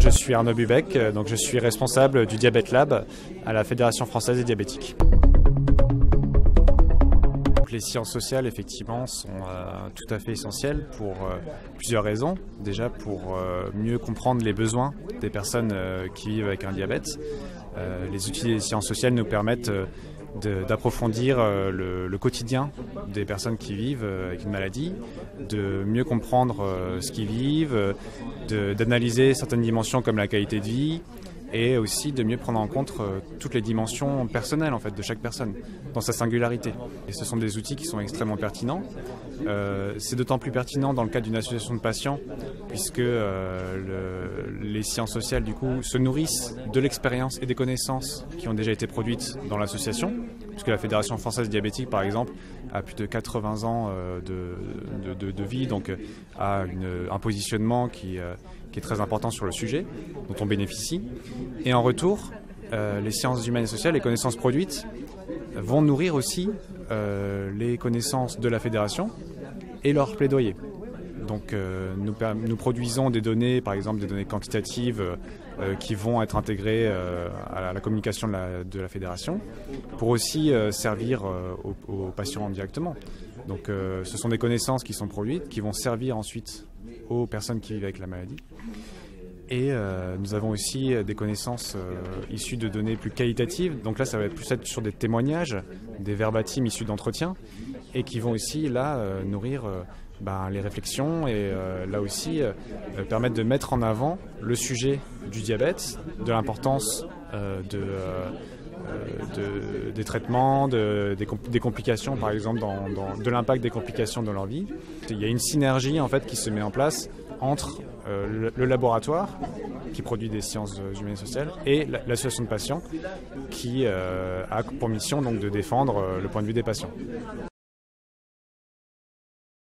Je suis Arnaud Bubec, donc je suis responsable du Diabète Lab à la Fédération française des diabétiques. Les sciences sociales, effectivement, sont tout à fait essentielles pour plusieurs raisons. Déjà, pour mieux comprendre les besoins des personnes qui vivent avec un diabète. Les outils des sciences sociales nous permettent d'approfondir le quotidien des personnes qui vivent avec une maladie, de mieux comprendre ce qu'ils vivent, d'analyser certaines dimensions comme la qualité de vie, et aussi de mieux prendre en compte toutes les dimensions personnelles en fait, de chaque personne, dans sa singularité. Et ce sont des outils qui sont extrêmement pertinents. C'est d'autant plus pertinent dans le cadre d'une association de patients, puisque les sciences sociales du coup, se nourrissent de l'expérience et des connaissances qui ont déjà été produites dans l'association, puisque la Fédération française diabétique, par exemple, a plus de 80 ans de vie, donc a un positionnement qui est très important sur le sujet, dont on bénéficie. Et en retour, les sciences humaines et sociales, les connaissances produites, vont nourrir aussi les connaissances de la Fédération et leur plaidoyer. Donc nous produisons des données, par exemple des données quantitatives qui vont être intégrées à la communication de la Fédération pour aussi servir aux patients directement. Donc ce sont des connaissances qui sont produites, qui vont servir ensuite aux personnes qui vivent avec la maladie. Et nous avons aussi des connaissances issues de données plus qualitatives. Donc là, ça va plus être sur des témoignages, des verbatims issus d'entretiens, et qui vont aussi là nourrir les réflexions et là aussi permettre de mettre en avant le sujet du diabète, de l'importance des traitements, des complications par exemple, de l'impact des complications dans leur vie. Il y a une synergie en fait qui se met en place entre le laboratoire qui produit des sciences humaines et sociales et l'association de patients qui a pour mission donc de défendre le point de vue des patients.